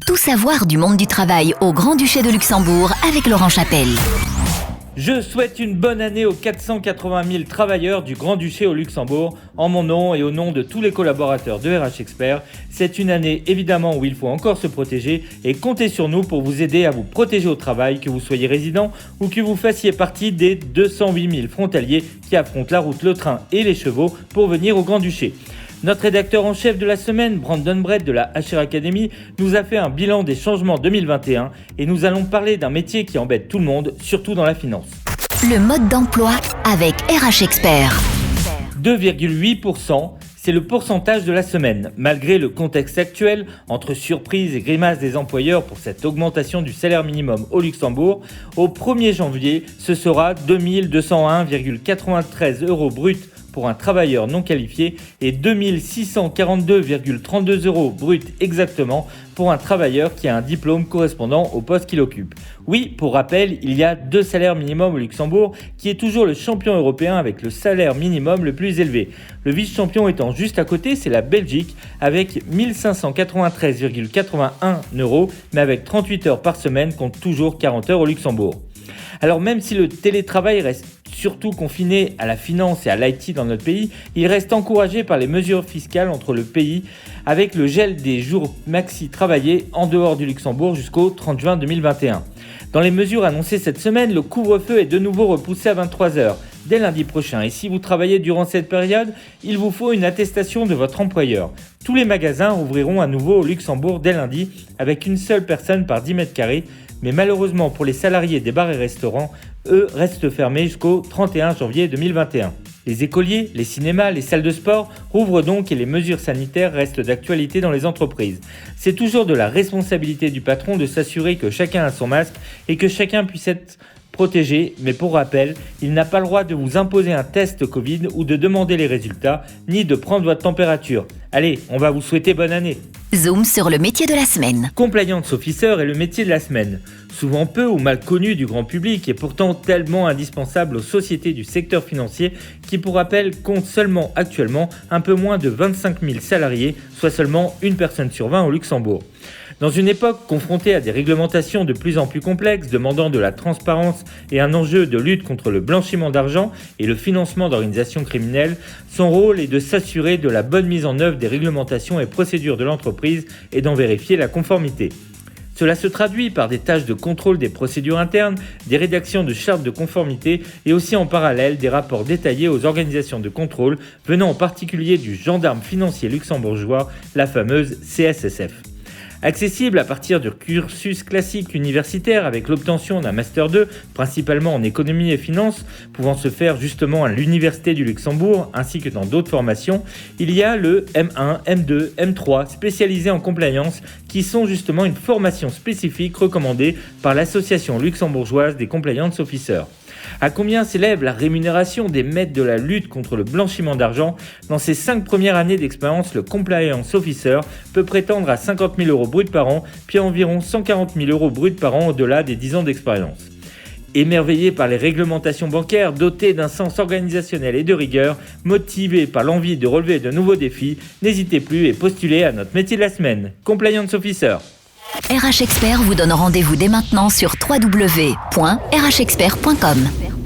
Tout savoir du monde du travail au Grand-Duché de Luxembourg avec Laurent Chapelle. Je souhaite une bonne année aux 480 000 travailleurs du Grand-Duché au Luxembourg, en mon nom et au nom de tous les collaborateurs de RH Expert. C'est une année évidemment où il faut encore se protéger et comptez sur nous pour vous aider à vous protéger au travail, que vous soyez résident ou que vous fassiez partie des 208 000 frontaliers qui affrontent la route, le train et les chevaux pour venir au Grand-Duché. Notre rédacteur en chef de la semaine, Brandon Brett de la HR Academy, nous a fait un bilan des changements 2021 et nous allons parler d'un métier qui embête tout le monde, surtout dans la finance. Le mode d'emploi avec RH Expert. 2,8%, c'est le pourcentage de la semaine. Malgré le contexte actuel, entre surprises et grimaces des employeurs pour cette augmentation du salaire minimum au Luxembourg, au 1er janvier, ce sera 2 201,93 € bruts pour un travailleur non qualifié et 2 642,32 € bruts exactement pour un travailleur qui a un diplôme correspondant au poste qu'il occupe. Oui, pour rappel, il y a 2 salaires minimums au Luxembourg qui est toujours le champion européen avec le salaire minimum le plus élevé. Le vice-champion étant juste à côté, c'est la Belgique avec 1 593,81 €, mais avec 38 heures par semaine contre toujours 40 heures au Luxembourg. Alors même si le télétravail reste surtout confiné à la finance et à l'IT dans notre pays, il reste encouragé par les mesures fiscales entre le pays avec le gel des jours maxi travaillés en dehors du Luxembourg jusqu'au 30 juin 2021. Dans les mesures annoncées cette semaine, le couvre-feu est de nouveau repoussé à 23 heures dès lundi prochain. Et si vous travaillez durant cette période, il vous faut une attestation de votre employeur. Tous les magasins rouvriront à nouveau au Luxembourg dès lundi avec une seule personne par 10 mètres carrés. Mais malheureusement pour les salariés des bars et restaurants, eux restent fermés jusqu'au 31 janvier 2021. Les écoliers, les cinémas, les salles de sport rouvrent donc et les mesures sanitaires restent d'actualité dans les entreprises. C'est toujours de la responsabilité du patron de s'assurer que chacun a son masque et que chacun puisse être protégé, mais pour rappel, il n'a pas le droit de vous imposer un test Covid ou de demander les résultats, ni de prendre votre température. Allez, on va vous souhaiter bonne année. Zoom sur le métier de la semaine. Compliance Officer est le métier de la semaine. Souvent peu ou mal connu du grand public et pourtant tellement indispensable aux sociétés du secteur financier qui, pour rappel, compte seulement actuellement un peu moins de 25 000 salariés, soit seulement une personne sur 20 au Luxembourg. Dans une époque confrontée à des réglementations de plus en plus complexes, demandant de la transparence et un enjeu de lutte contre le blanchiment d'argent et le financement d'organisations criminelles, son rôle est de s'assurer de la bonne mise en œuvre des réglementations et procédures de l'entreprise et d'en vérifier la conformité. Cela se traduit par des tâches de contrôle des procédures internes, des rédactions de chartes de conformité et aussi en parallèle des rapports détaillés aux organisations de contrôle venant en particulier du gendarme financier luxembourgeois, la fameuse CSSF. Accessible à partir du cursus classique universitaire avec l'obtention d'un Master 2, principalement en économie et finance, pouvant se faire justement à l'Université du Luxembourg ainsi que dans d'autres formations, il y a le M1, M2, M3 spécialisés en compliance qui sont justement une formation spécifique recommandée par l'Association luxembourgeoise des Compliance Officers. À combien s'élève la rémunération des maîtres de la lutte contre le blanchiment d'argent ? Dans ses 5 premières années d'expérience, le Compliance Officer peut prétendre à 50 000 € bruts par an, puis environ 140 000 € bruts par an au-delà des 10 ans d'expérience. Émerveillé par les réglementations bancaires, doté d'un sens organisationnel et de rigueur, motivé par l'envie de relever de nouveaux défis, n'hésitez plus et postulez à notre métier de la semaine, Compliance Officer. RH Expert vous donne rendez-vous dès maintenant sur www.rhexpert.com.